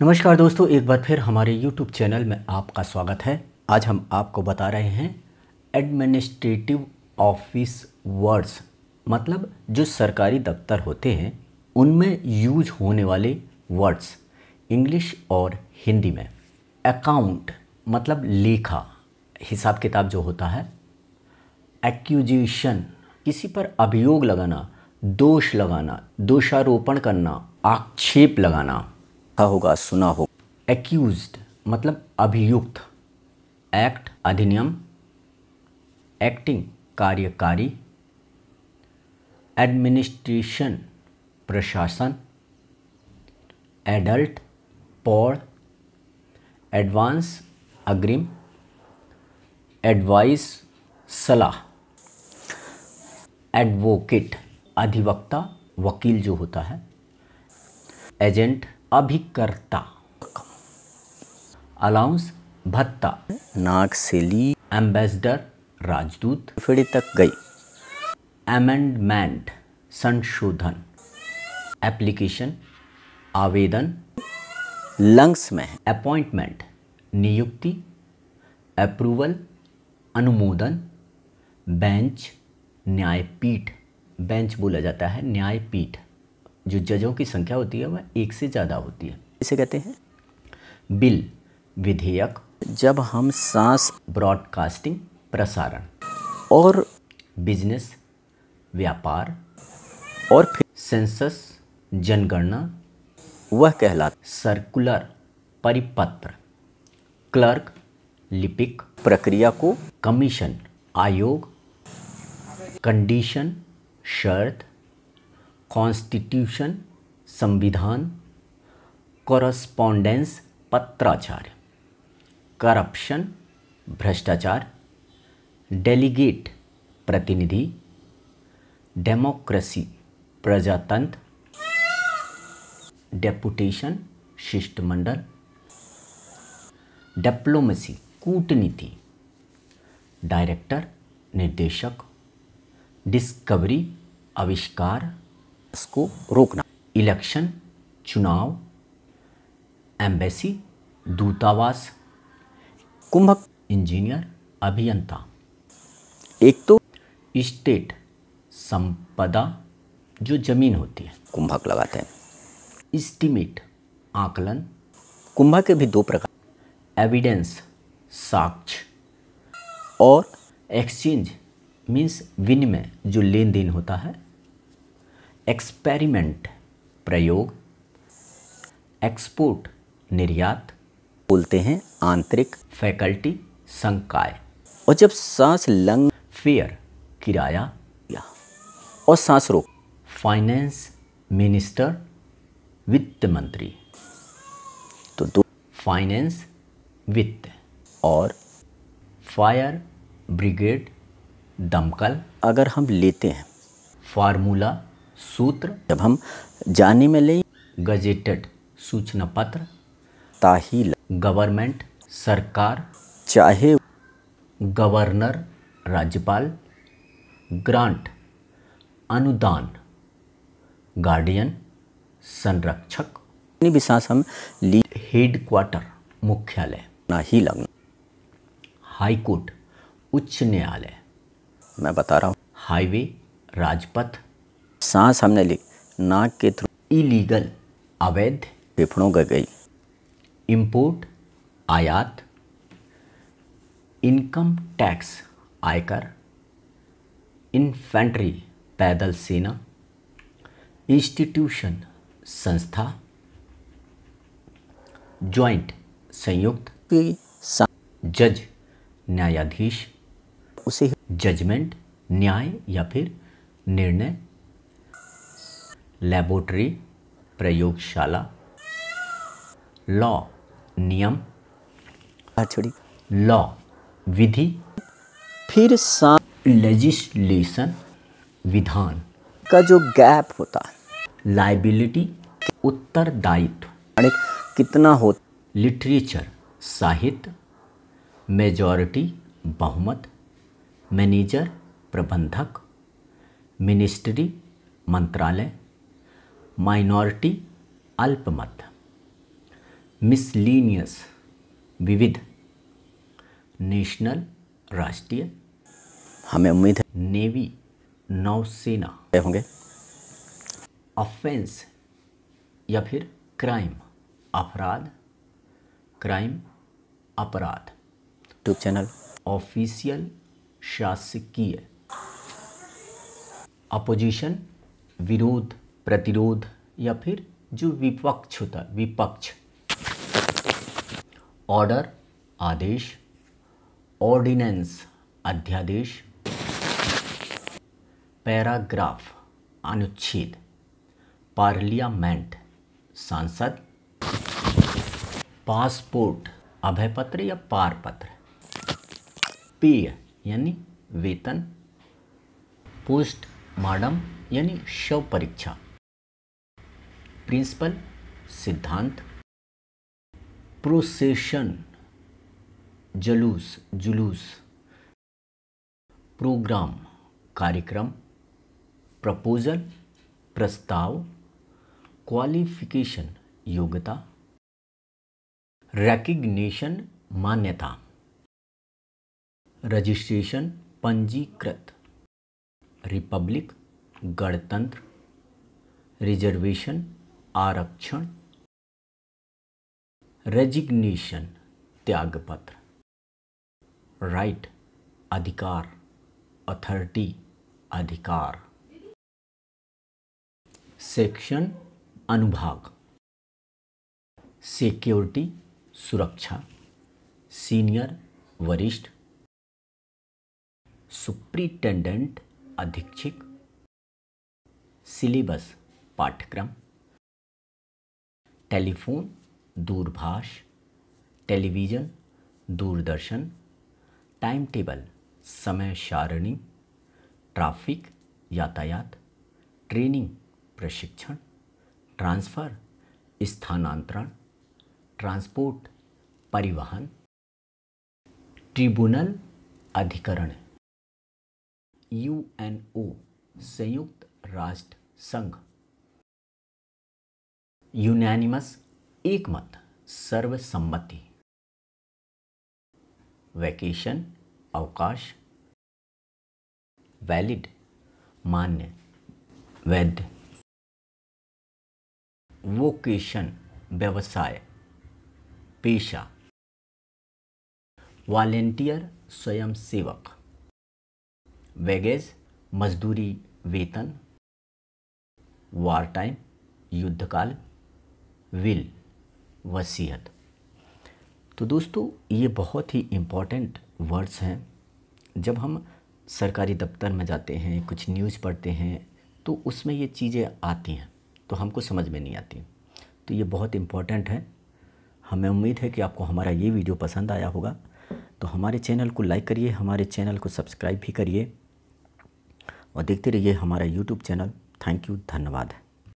नमस्कार दोस्तों, एक बार फिर हमारे YouTube चैनल में आपका स्वागत है। आज हम आपको बता रहे हैं एडमिनिस्ट्रेटिव ऑफिस वर्ड्स, मतलब जो सरकारी दफ्तर होते हैं उनमें यूज होने वाले वर्ड्स इंग्लिश और हिंदी में। अकाउंट मतलब लेखा, हिसाब किताब जो होता है। एक्यूजेशन किसी पर अभियोग लगाना, दोष लगाना, दोषारोपण करना, आक्षेप लगाना होगा, सुना हो। एक्यूज्ड मतलब अभियुक्त। एक्ट अधिनियम, एक्टिंग कार्यकारी। एडमिनिस्ट्रेशन प्रशासन। एडल्ट पौड़। एडवांस अग्रिम। एडवाइस सलाह। एडवोकेट अधिवक्ता, वकील जो होता है। एजेंट अभिकर्ता। अलाउंस भत्ता। नाक से ली। एम्बेसडर राजदूत। फिर तक गई। अमेंडमेंट संशोधन। एप्लीकेशन आवेदन। लंग्स में है। अपॉइंटमेंट नियुक्ति। अप्रूवल अनुमोदन। बेंच न्यायपीठ। बेंच बोला जाता है न्यायपीठ। जो जजों की संख्या होती है वह एक से ज़्यादा होती है, इसे कहते हैं बिल विधेयक। जब हम सांस। ब्रॉडकास्टिंग प्रसारण। और बिजनेस व्यापार। और फिर सेंसस जनगणना, वह कहलाता। सर्कुलर परिपत्र। क्लर्क लिपिक। प्रक्रिया को। कमीशन आयोग। कंडीशन शर्त। कॉन्स्टिट्यूशन संविधान। कॉरस्पॉन्डेंस पत्राचार। करप्शन भ्रष्टाचार। डेलीगेट प्रतिनिधि। डेमोक्रेसी प्रजातंत्र। डेपुटेशन शिष्टमंडल। डिप्लोमेसी कूटनीति। डायरेक्टर निर्देशक। डिस्कवरी आविष्कार, इसको रोकना। इलेक्शन चुनाव। एम्बेसी दूतावास। कुंभक इंजीनियर अभियंता। एक तो स्टेट संपदा जो जमीन होती है, कुंभक लगाते हैं। एस्टीमेट आकलन। कुंभक के भी दो प्रकार। एविडेंस साक्ष्य। और एक्सचेंज मीन्स विनिमय, जो लेन देन होता है। एक्सपेरिमेंट प्रयोग। एक्सपोर्ट निर्यात बोलते हैं आंतरिक। फैकल्टी संकाय। और जब सांस लंग। फेयर किराया। और सांस रोक। फाइनेंस मिनिस्टर वित्त मंत्री। तो दो फाइनेंस वित्त। और फायर ब्रिगेड दमकल। अगर हम लेते हैं फार्मूला सूत्र, जब हम जाने में लें गजेटेड सूचना पत्र। ताहील गवर्नमेंट सरकार, चाहे गवर्नर राज्यपाल। ग्रांट अनुदान। गार्डियन संरक्षक। भी सांस हम ली। हेड क्वार्टर मुख्यालय ना ही लगना। हाई कोर्ट उच्च न्यायालय, मैं बता रहा हूँ। हाईवे राजपथ। सांस हमने ली नाक के थ्रू। इलीगल अवैध फेफड़ों में गई। इंपोर्ट आयात। इनकम टैक्स आयकर। इन्फेंट्री पैदल सेना। इंस्टीट्यूशन संस्था। जॉइंट संयुक्त। जज न्यायाधीश। उसे जजमेंट न्याय या फिर निर्णय। लैबोरेटरी प्रयोगशाला। लॉ नियम। लॉ विधि। फिर लेजिस्लेशन विधान का जो गैप होता है। लाइबिलिटी उत्तरदायित्व कितना हो। लिटरेचर साहित्य। मेजॉरिटी बहुमत। मैनेजर प्रबंधक। मिनिस्ट्री मंत्रालय। माइनॉरिटी अल्पमत। मिसलीनियस विविध, नेशनल राष्ट्रीय, हमें उम्मीद है नेवी नौसेना होंगे। ऑफेंस या फिर क्राइम अपराध, क्राइम अपराध। यूट्यूब चैनल ऑफिशियल शासकीय, अपोजिशन विरोध प्रतिरोध या फिर जो विपक्ष होता है विपक्ष। ऑर्डर आदेश, ऑर्डिनेंस अध्यादेश, पैराग्राफ अनुच्छेद, पार्लियामेंट सांसद, पासपोर्ट अभयपत्र या पारपत्र, पेय यानी वेतन, पोस्टमार्टम यानी शव परीक्षा, प्रिंसिपल सिद्धांत, प्रोसेशन जुलूस, प्रोग्राम कार्यक्रम, प्रपोजल प्रस्ताव, क्वालिफिकेशन योग्यता, रिकग्निशन मान्यता, रजिस्ट्रेशन पंजीकृत, रिपब्लिक गणतंत्र, रिजर्वेशन आरक्षण, रेजिग्नेशन त्यागपत्र, राइट अधिकार, अथॉरिटी अधिकार, सेक्शन अनुभाग, सिक्योरिटी सुरक्षा, सीनियर वरिष्ठ, सुप्रिटेंडेंट अधीक्षक, सिलेबस पाठ्यक्रम, टेलीफोन दूरभाष, टेलीविज़न दूरदर्शन, टाइम टेबल समय सारणी, ट्रैफिक यातायात, ट्रेनिंग प्रशिक्षण, ट्रांसफ़र स्थानांतरण, ट्रांसपोर्ट परिवहन, ट्रिब्यूनल अधिकरण, यूएनओ संयुक्त राष्ट्र संघ, यूनैनिमस एकमत सर्वसम्मति, वैकेशन अवकाश, वैलिड मान्य वैध, वोकेशन व्यवसाय पेशा, वॉलेंटियर स्वयंसेवक, वेगेज मजदूरी वेतन, वार टाइम युद्धकाल, विल वसीयत। तो दोस्तों ये बहुत ही इम्पॉर्टेंट वर्ड्स हैं। जब हम सरकारी दफ्तर में जाते हैं, कुछ न्यूज़ पढ़ते हैं, तो उसमें ये चीज़ें आती हैं तो हमको समझ में नहीं आती। तो ये बहुत इम्पॉर्टेंट है। हमें उम्मीद है कि आपको हमारा ये वीडियो पसंद आया होगा। तो हमारे चैनल को लाइक करिए, हमारे चैनल को सब्सक्राइब भी करिए और देखते रहिए हमारा यूट्यूब चैनल। थैंक यू, धन्यवाद।